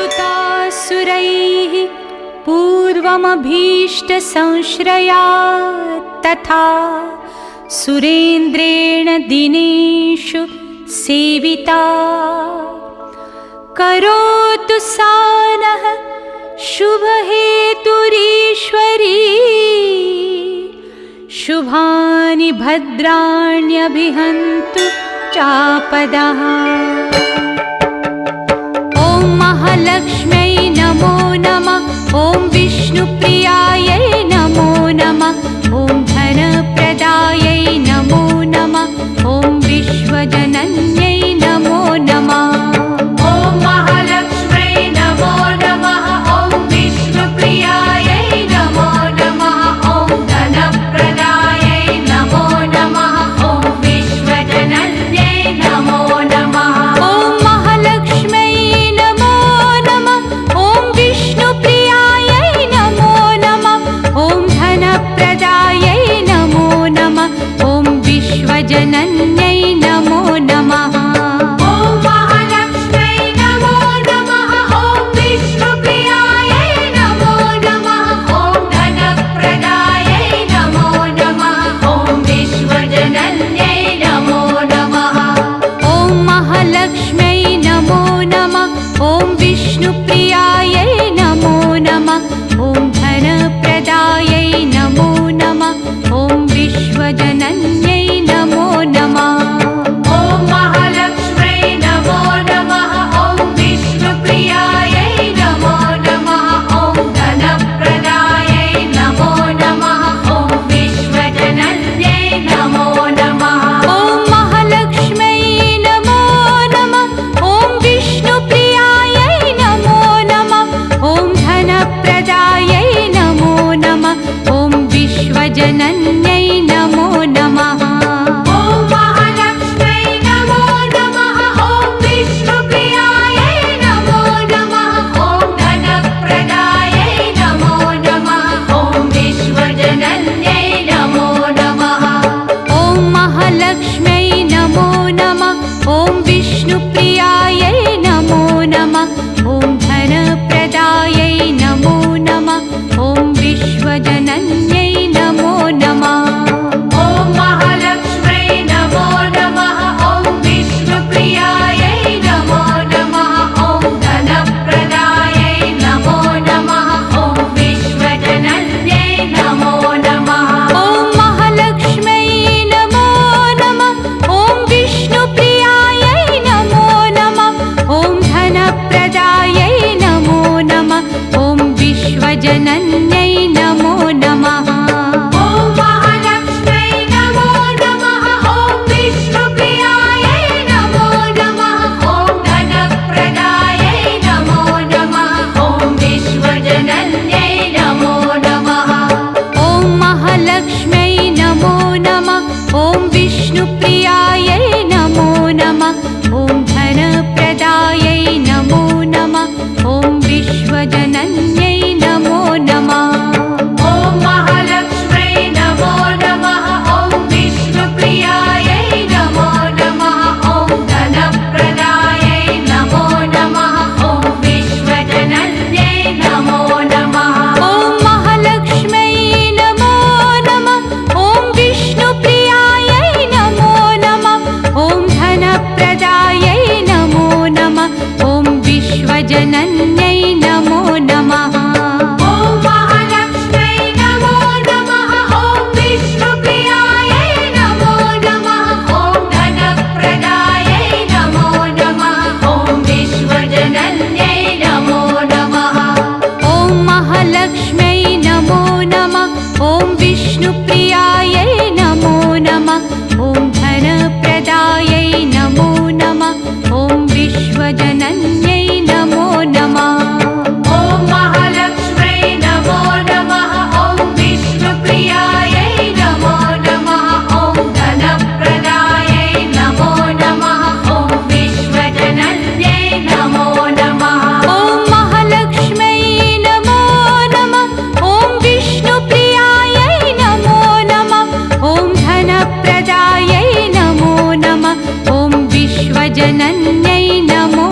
सुरासुरैः पूर्वमभीष्टसंश्रयात् तथा सुरेन्द्रेण दिनेषु सेविता करोतु सा नः शुभहेतुरीश्वरी शुभानि भद्राण्यभिहन्तु चापदः। ॐ महालक्ष्म्यै नमो नमः। ॐ विष्णुप्रियायै नमो नमः। ॐ धनप्रदायै नमो नमः। ॐ विश्वजनन्यै नमो नमः। ॐ महालक्ष्म्यै नमो नमः। ॐ विष्णुप्रियायै नमो नमः। ॐ धनप्रदायै नमो नमः। ॐ विश्वजनन्यै नमो नमः। ॐ महालक्ष्म्यै नमो नमः। ॐ विष्णुप्रियायै नमो नमः। ॐ धनप्रदायै नमो नमः। ॐ विश्वजनन्यै नमो नमः। ॐ महालक्ष्म्यै नमो नमः। ॐ विष्णुप्रियायै नमो नमः। ॐ धनप्रदायै नमो नमः। ॐ विश्वजनन्यै नमो नमः। ॐ महालक्ष्म्यै नमो नमः। ॐ विष्णुप्रियायै नमो नमः। ॐ धनप्रदायै नमो नमः। ॐ विश्वजनन्यै नमो नमः। ॐ महालक्ष्म्यै नमो नमः। ॐ विष्णुप्रियायै नमो नमः। ॐ धनप्रदायै नमो नमः। ॐ विश्वजनन्यै नमो नमः। ॐ महालक्ष्म्यै नमो नमः। ॐ विष्णुप्रियायै नमो नमः। ॐ धनप्रदायै नमो नमः। ॐ विश्वजनन्यै नमो नमः। ॐ महालक्ष्म्यै नमो नमः। ॐ विष्णुप्रियायै नमो नमः। ॐ धनप्रदायै नमो नमः। ॐ विश्वजनन्यै नमो नमः। ॐ महालक्ष्म्यै नमो नमः। ॐ विष्णुप्रियायै नमो नमः। ॐ धनप्रदायै नमो नमः। ॐ विश्वजनन्यै नमो नमः। ॐ महालक्ष्म्यै नमो नमः। ॐ विष्णुप्रियायै नमो नमः। ॐ धनप्रदायै नमो नमः। ॐ विश्वजनन्यै नमो नमः। ॐ महालक्ष्म्यै नमो नमः। ॐ विष्णुप्रियायै नमो नमः। ॐ धनप्रदायै नमो नमः। ॐ विश्वजनन्यै नमो नमः। ॐ महालक्ष्म्यै नमो नमः। ॐ विष्णुप्रियायै नमो नमः। ॐ धनप्रदायै नमो नमः। ॐ विश्वजनन्यै नमो नमः। ॐ महालक्ष्म्यै नमो नमः। ॐ विष्णुप्रियायै नमो नमः। ॐ धनप्रदायै नमो नमः। ॐ विश्वजनन्यै नमो नमः। ॐ महालक्ष्म्यै नमो नमः। ॐ विष्णुप्रियायै नमो नमः। ॐ धनप्रदायै नमो नमः। ॐ विश्वजनन्यै नमो नमः। ॐ महालक्ष्म्यै नमो नमः। ॐ विष्णुप्रियायै नमो नमः। ॐ धनप्रदायै नमो नमः। ॐ विश्वजनन्यै नमो नमः। ॐ महालक्ष्म्यै नमो नमः। ॐ विष्णुप्रियायै नमो नमः। ॐ धनप्रदायै नमो नमः। ॐ विश्वजनन्यै नमो नमः। ॐ महालक्ष्म्यै नमो नमः। ॐ विष्णुप्रियायै नमो नमः। ॐ धनप्रदायै नमो नमः। ॐ विश्वजनन्यै नमो नमः। ॐ महालक्ष्म्यै नमो नमः। ॐ विष्णुप्रियायै नमो नमः। ॐ धनप्रदायै नमो नमः। ॐ विश्वजनन्यै नमो नमः। ॐ महालक्ष्म्यै नमो नमः। ॐ विष्णुप्रियायै नमो नमः। ॐ धनप्रदायै नमो नमः। ॐ विश्वजनन्यै नमो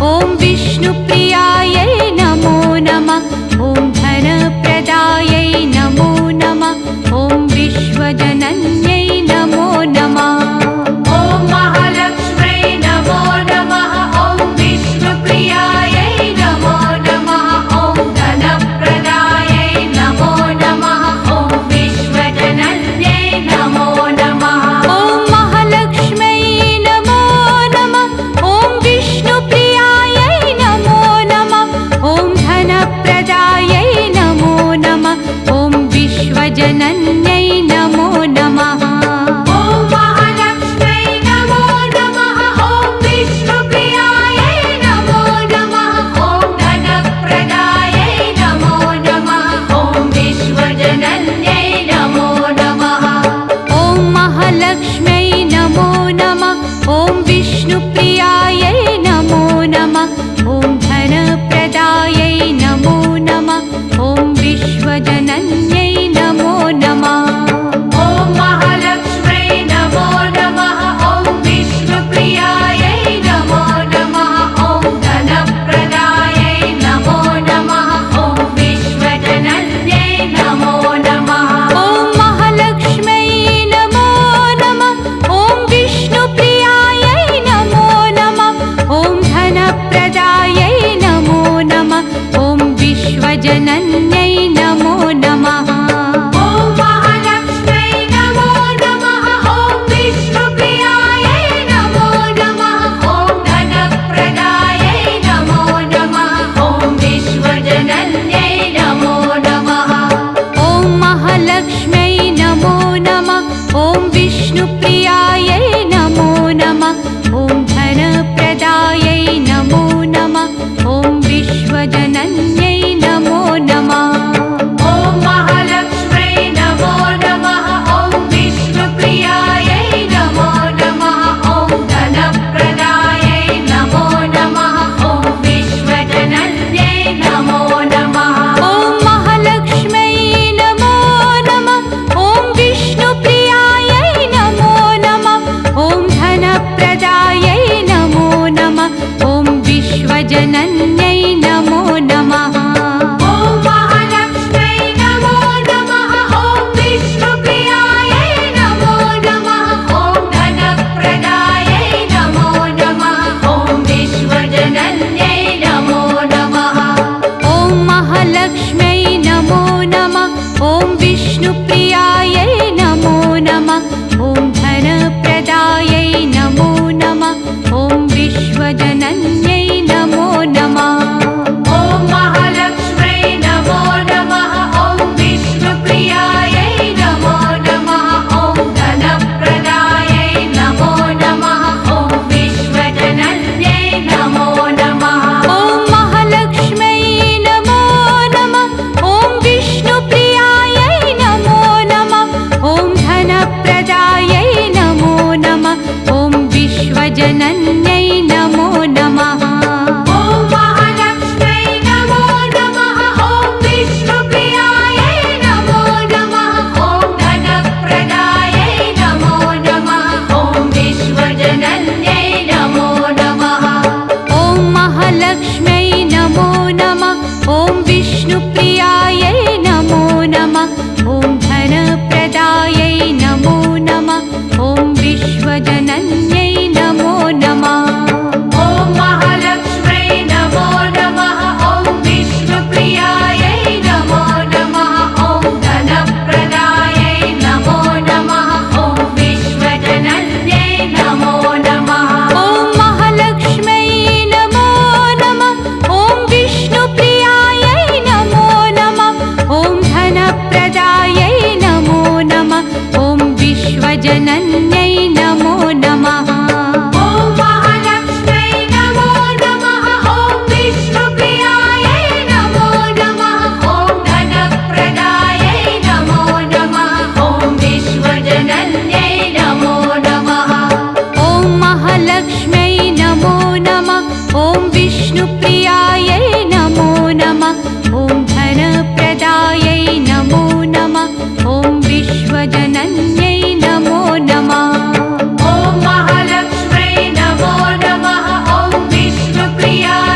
ॐ विष्णुप्रियायै नमो नमः ॐ धनप्रदायै नमो नमः ॐ विश्वजनन्यै नमो नमः ॐ महालक्ष्म्यै नमो नमः ॐ विष्णुप्रियायै नमो नमः ॐ धनप्रदायै नमो नमः ॐ विश्वजनन्यै नमो नमः ॐ महालक्ष्म्यै नमो नमः ॐ विष्णुप्रियायै नमो नमः ॐ धनप्रदायै नमो नमः ॐ विश्वजनन्यै नमो नमः ॐ महालक्ष्म्यै नमो नमः ॐ विष्णुप्रियायै नमो नमः ॐ धनप्रदायै नमो नमः ॐ विश्वजनन्यै नमो नमः ॐ महालक्ष्म्यै नमो नमः ॐ विष्णुप्रियायै नमो नमः ॐ धनप्रदायै नमो नमः ॐ विश्वजनन्यै नमो नमः ॐ महालक्ष्म्यै नमो नमः ॐ विष्णुप्रियायै नमो नमः ॐ धनप्रदायै नमो नमः ॐ विश्वजनन्यै नमो नमः ॐ महालक्ष्म्यै नमो नमः ॐ विष्णुप्रियायै नमो नमः ॐ धनप्रदायै नमो नमः ॐ विश्वजनन्यै नमो नमः ॐ महालक्ष्म्यै नमो नमः ॐ विष्णुप्रियायै नमो नमः ॐ धनप्रदायै नमो नमः ॐ विश्वजनन्यै नमो नमः ॐ महालक्ष्म्यै नमो नमः ॐ विष्णुप्रियायै नमो नमः ॐ धनप्रदायै नमो नमः ॐ विश्वजनन्यै नमो नमः ॐ महालक्ष्म्यै नमो नमः ॐ विष्णुप्रियायै नमो नमः ॐ धनप्रदायै नमो नमः ॐ विश्वजनन्यै नमो नमः ॐ महालक्ष्म्यै नमो नमः ॐ विष्णुप्रियायै नमो नमः ॐ धनप्रदायै नमो नमः ॐ विश्वजनन्यै नमो नमः ॐ महालक्ष्म्यै नमो नमः ॐ विष्णुप्रियायै नमो नमः ॐ धनप्रदायै नमो नमः ॐ विश्वजनन्यै नमो नमः ॐ महालक्ष्म्यै नमो नमः ॐ विष्णुप्रियायै नमो नमः ॐ धनप्रदायै नमो नमः ॐ विश्वजनन्यै नमो नमः ॐ महालक्ष्म्यै नमो नमः ॐ विष्णुप्रियायै नमो नमः ॐ धनप्रदायै नमो नमः ॐ विश्वजनन्यै नमो नमः ॐ महालक्ष्म्यै नमो नमः ॐ विष्णुप्रियायै नमो नमः ॐ धनप्रदायै नमो नमः ॐ विश्वजनन्यै नमो नमः ॐ महालक्ष्म्यै नमो नमः ॐ विष्णुप्रियायै नमो नमः ॐ धनप्रदायै नमो नमः ॐ विश्वजनन्यै नमो नमः ॐ महालक्ष्म्यै नमो नमः ॐ विष्णुप्रियायै नमो नमः ॐ धनप्रदायै नमो नमः ॐ विश्वजनन्यै नमो नमः ॐ महालक्ष्म्यै नमो नमः ॐ विष्णुप्रियायै नमो नमः ॐ धनप्रदायै नमो नमः ॐ विश्वजनन्यै नमो नमः ॐ महालक्ष्म्यै नमो नमः ॐ विष्णुप्रियायै नमो नमः ॐ धनप्रदायै नमो नमः ॐ विश्वजनन्यै नमो नमः ॐ महालक्ष्म्यै नमो नमः ॐ विष्णुप्रियायै नमो नमः ॐ धनप्रदायै नमो नमः ॐ विश्वजनन्यै नमो नमः ॐ महालक्ष्म्यै नमो नमः ॐ विष्णुप्रियायै नमो नमः ॐ धनप्रदायै नमो नमः ॐ विश्वजनन्यै नमो नमः ॐ महालक्ष्म्यै नमो नमः ॐ विष्णुप्रियायै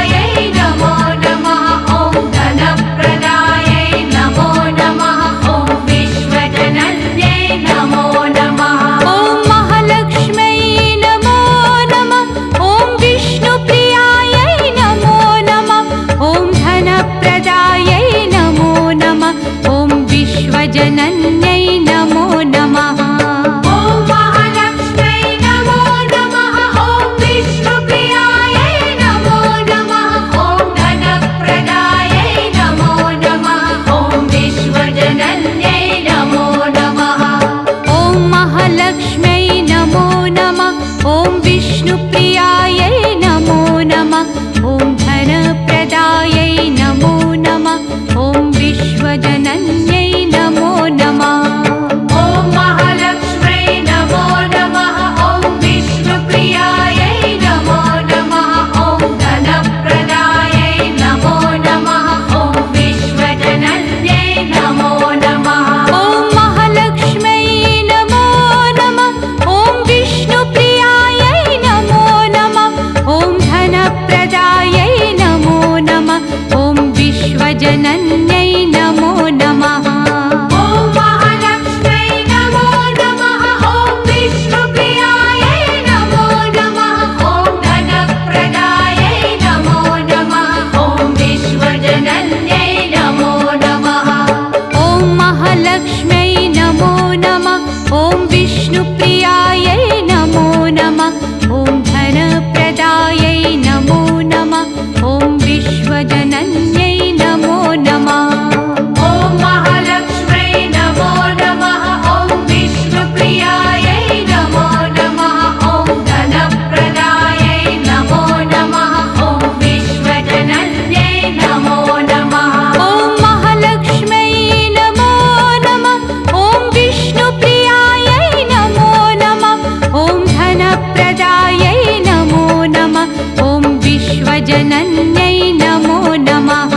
विश्वजनन्यै नमो नमः।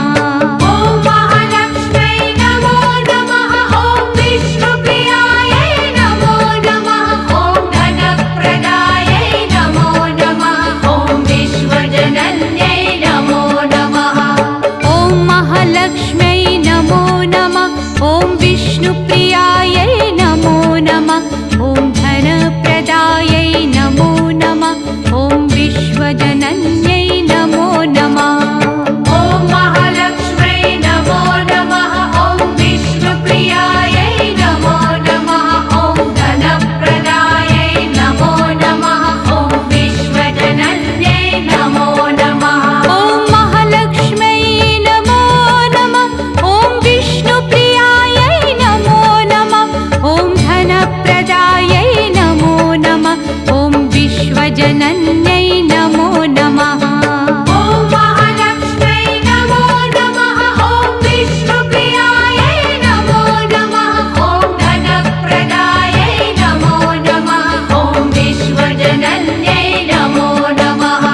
ॐ महालक्ष्म्यै नमो नमः। ॐ विष्णुप्रियायै नमो नमः। ॐ धनप्रदायै नमो नमः। ॐ विश्वजनन्यै नमो नमः। ॐ महालक्ष्म्यै नमो नमः। ॐ विष्णुप्रियायै नमो नमः। ॐ धनप्रदायै नमो नमः। ॐ विश्वजनन्यै नमो नमः। ॐ महालक्ष्म्यै नमो नमः। ॐ विष्णुप्रियायै नमो नमः। ॐ धनप्रदायै नमो नमः। ॐ विश्वजनन्यै नमो नमः। ॐ महालक्ष्म्यै नमो नमः। ॐ विष्णुप्रियायै नमो नमः। ॐ धनप्रदायै नमो नमः। ॐ विश्वजनन्यै नमो नमः। ॐ महालक्ष्म्यै नमो नमः। ॐ विष्णुप्रियायै नमो नमः। ॐ धनप्रदायै नमो नमः। ॐ विश्वजनन्यै नमो नमः।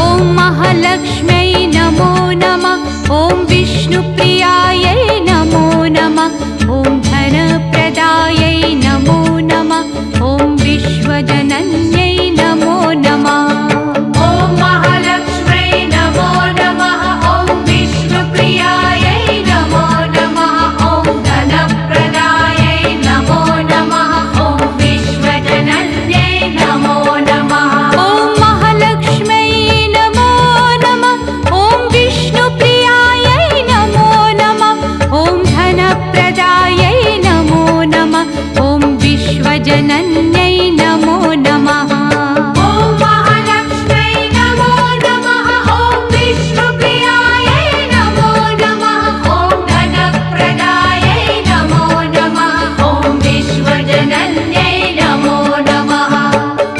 ॐ महालक्ष्म्यै नमो नमः। ॐ विष्णुप्रियायै नमो नमः। ॐ धनप्रदायै नमो नमः। ॐ विश्वजनन्यै नमो नमः। ॐ महालक्ष्म्यै नमो नमः। ॐ विष्णुप्रियायै नमो नमः। ॐ धनप्रदायै नमो नमः। ॐ विश्वजनन्यै नमो नमः। ॐ महालक्ष्म्यै नमो नमः। ॐ विष्णुप्रियायै नमो नमः। ॐ धनप्रदायै नमो नमः। ॐ विश्वजनन्यै नमो नमः। ॐ महालक्ष्म्यै नमो नमः। ॐ विष्णुप्रियायै नमो नमः। ॐ धनप्रदायै नमो नमः। ॐ विश्वजनन्यै नमो नमः।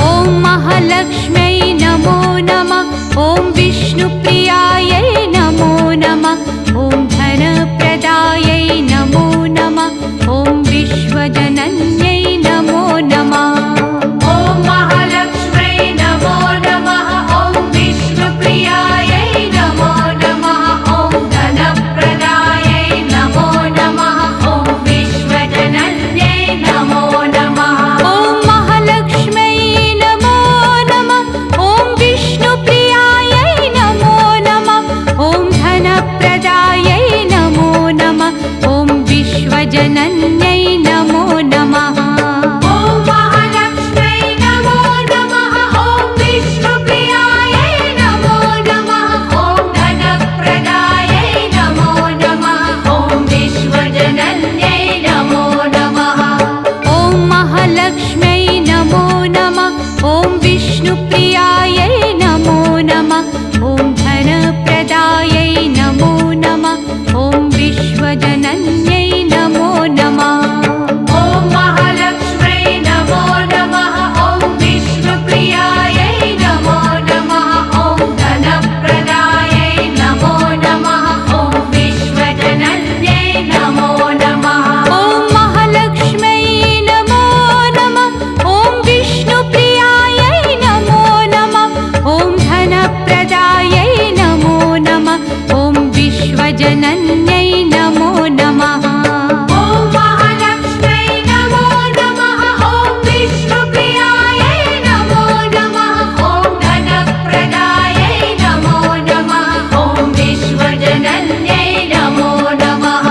ॐ महालक्ष्म्यै नमो नमः। ॐ विष्णुप्रियायै नमो नमः। ॐ धनप्रदायै नमो नमः। ॐ विश्वजनन्यै नमो नमः। ॐ महालक्ष्म्यै नमो नमः। ॐ विष्णुप्रियायै नमो नमः। ॐ धनप्रदायै नमो नमः। ॐ विश्वजनन्यै नमो नमः। ॐ महालक्ष्म्यै नमो नमः। ॐ विष्णुप्रियायै नमो नमः। ॐ धनप्रदायै नमो नमः। ॐ विश्वजनन्यै नमो नमः। ॐ महालक्ष्म्यै नमो नमः। ॐ विष्णुप्रियायै नमो नमः। ॐ धनप्रदायै नमो नमः। ॐ विश्वजनन्यै नमो नमः। ॐ महालक्ष्म्यै नमो नमः। ॐ विष्णुप्रियायै नमो नमः। ॐ धनप्रदायै नमो नमः। ॐ विश्वजनन्यै नमो नमः। ॐ महालक्ष्म्यै नमो नमः। ॐ विष्णुप्रियायै नमो नमः। ॐ धनप्रदायै नमो नमः। ॐ विश्वजनन्यै नमो नमः। ॐ महालक्ष्म्यै नमो नमः। ॐ विष्णुप्रियायै नमो नमः। ॐ धनप्रदायै नमो नमः। ॐ विश्वजनन्यै नमो नमः। ॐ महालक्ष्म्यै नमो नमः। ॐ विष्णुप्रियायै नमो नमः। ॐ धनप्रदायै नमो नमः। ॐ विश्वजनन्यै नमो नमः।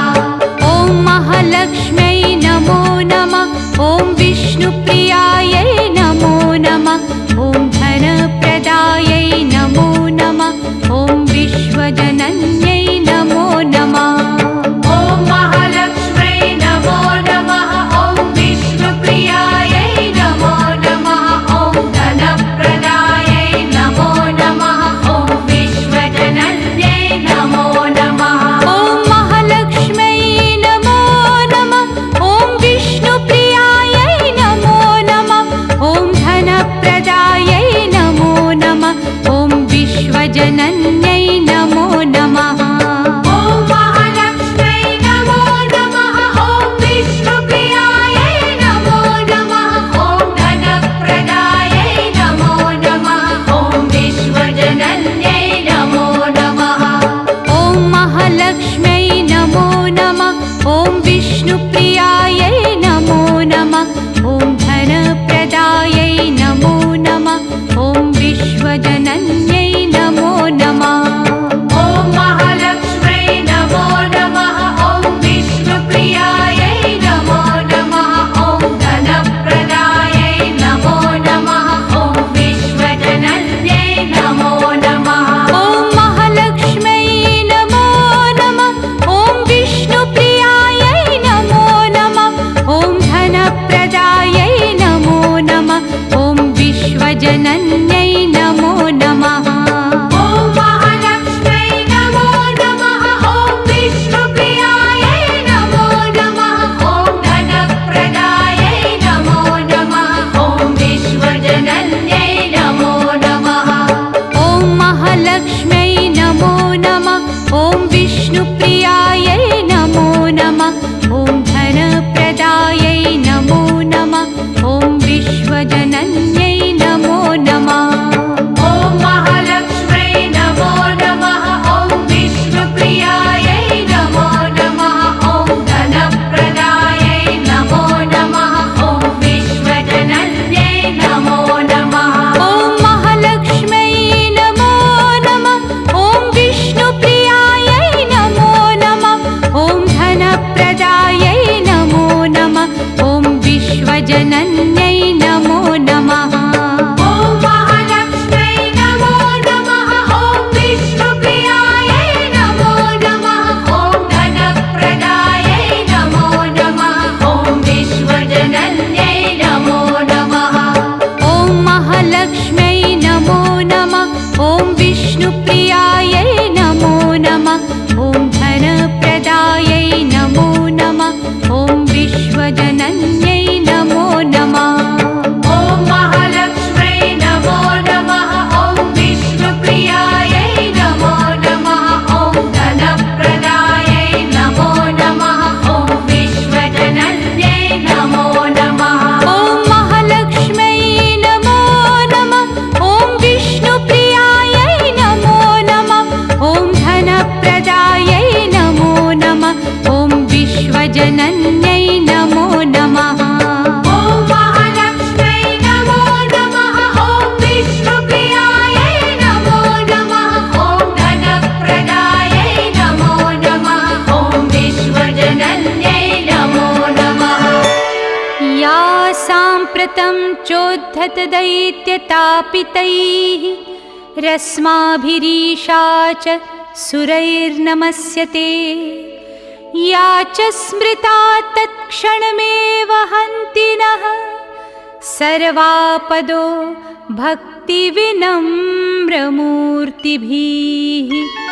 ॐ महालक्ष्म्यै नमो नमः। ॐ विष्णुप्रियायै नमो नमः। ॐ धनप्रदायै नमो नमः। ॐ विश्वजनन्यै नमो नमः। ॐ महालक्ष्म्यै नमो नमः। ॐ विष्णुप्रियायै नमो नमः। ॐ धनप्रदायै नमो नमः। ॐ विश्वजनन्यै नमो नमः। ॐ महालक्ष्म्यै नमो नमः। ॐ विष्णुप्रियायै नमो नमः। ॐ धनप्रदायै नमो नमः। ॐ विश्वजनन्यै नमो नमः। दैत्यतापितैः रस्माभिरीशा च सुरैर्नमस्यते या च स्मृता तत्क्षणमेव हन्ति नः सर्वापदो भक्तिविनम्रमूर्तिभिः।